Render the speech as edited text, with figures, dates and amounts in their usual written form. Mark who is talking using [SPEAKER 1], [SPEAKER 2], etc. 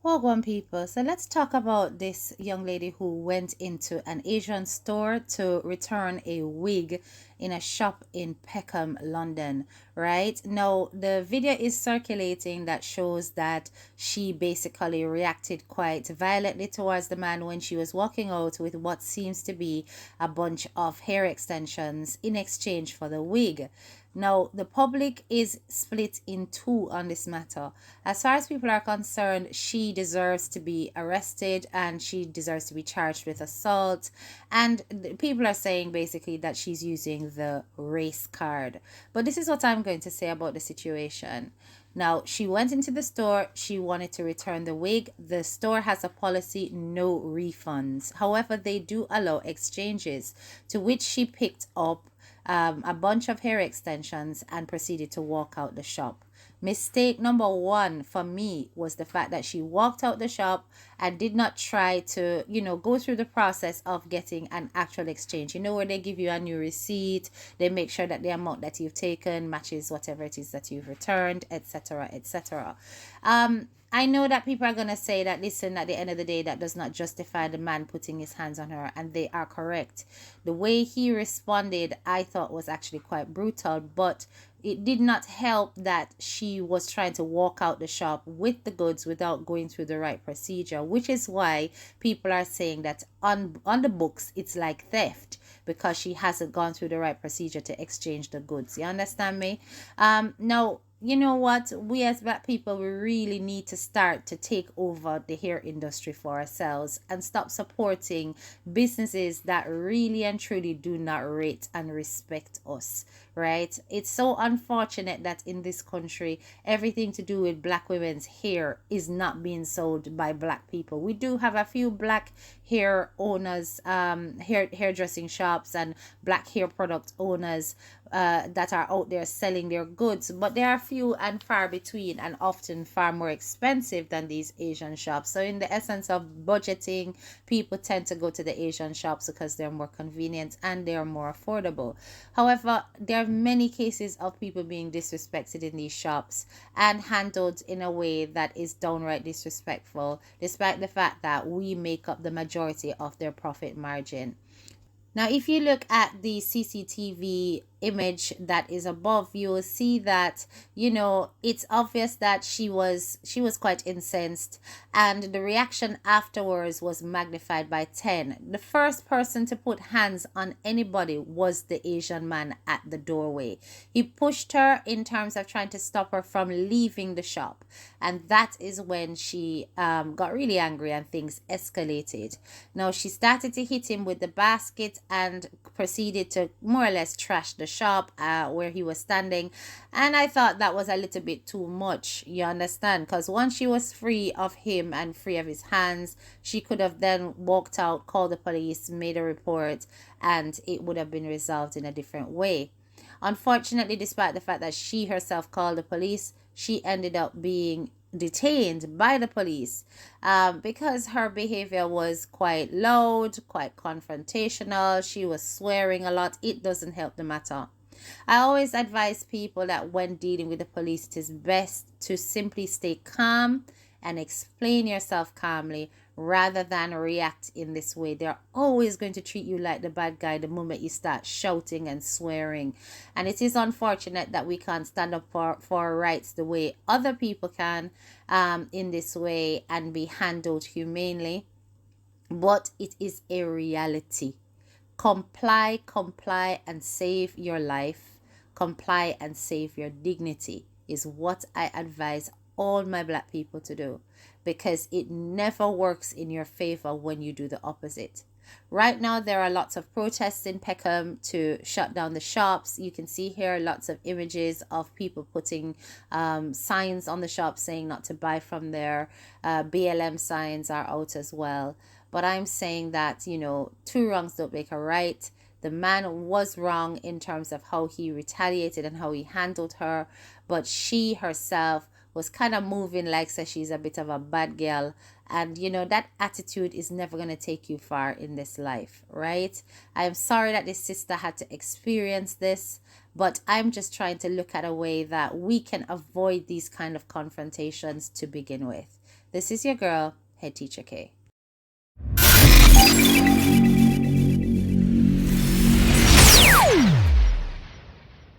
[SPEAKER 1] Hold on, people. So let's talk about this young lady who went into an Asian store to return a wig in a shop in Peckham, London. Right now, the video is circulating that shows that she basically reacted quite violently towards the man when she was walking out with what seems to be a bunch of hair extensions in exchange for the wig. Now, the public is split in two on this matter. As far as people are concerned, she deserves to be arrested and she deserves to be charged with assault. And people are saying basically that she's using the race card. But this is what I'm going to say about the situation. Now, she went into the store. She wanted to return the wig. The store has a policy no refunds. However, they do allow exchanges, to which she picked up a bunch of hair extensions and proceeded to walk out the shop. Mistake number one for me was the fact that she walked out the shop and did not try to, go through the process of getting an actual exchange. Where they give you a new receipt, they make sure that the amount that you've taken matches whatever it is that you've returned, etc., etc. I know that people are going to say that, listen, at the end of the day, that does not justify the man putting his hands on her, and they are correct. The way he responded, I thought was actually quite brutal, but it did not help that she was trying to walk out the shop with the goods without going through the right procedure, which is why people are saying that on the books, it's like theft because she hasn't gone through the right procedure to exchange the goods. You understand me? Now, you know what? We as black people, we really need to start to take over the hair industry for ourselves and stop supporting businesses that really and truly do not rate and respect us, right? It's so unfortunate that in this country, everything to do with black women's hair is not being sold by black people. We do have a few black hair owners, hairdressing shops and black hair product owners that are out there selling their goods, but they are few and far between and often far more expensive than these Asian shops. So, in the essence of budgeting, people tend to go to the Asian shops because they're more convenient and they are more affordable. However, there are many cases of people being disrespected in these shops and handled in a way that is downright disrespectful, despite the fact that we make up the majority of their profit margin. Now, if you look at the CCTV image that is above, you will see that, it's obvious that she was quite incensed, and the reaction afterwards was magnified by 10. The first person to put hands on anybody was the Asian man at the doorway. He pushed her in terms of trying to stop her from leaving the shop, and that is when she got really angry and things escalated. Now, she started to hit him with the basket and proceeded to more or less trash the shop where he was standing. And I thought that was a little bit too much, you understand? Because once she was free of him and free of his hands, she could have then walked out, called the police, made a report, and it would have been resolved in a different way. Unfortunately, despite the fact that she herself called the police, she ended up being detained by the police because her behavior was quite loud, quite confrontational. She was swearing a lot. It doesn't help the matter. I always advise people that when dealing with the police, it is best to simply stay calm and explain yourself calmly rather than react in this way. They're always going to treat you like the bad guy the moment you start shouting and swearing. And it is unfortunate that we can't stand up for our rights the way other people can in this way and be handled humanely. But it is a reality. Comply, and save your life. Comply and save your dignity is what I advise all my black people to do, because it never works in your favor when you do the opposite. Right now, there are lots of protests in Peckham to shut down the shops. You can see here lots of images of people putting signs on the shop saying not to buy from there. BLM signs are out as well. But I'm saying that, two wrongs don't make a right. The man was wrong in terms of how he retaliated and how he handled her, but she herself was kind of moving like so she's a bit of a bad girl. And that attitude is never going to take you far in this life, right? I am sorry that this sister had to experience this, but I'm just trying to look at a way that we can avoid these kind of confrontations to begin with. This is your girl, Head Teacher K.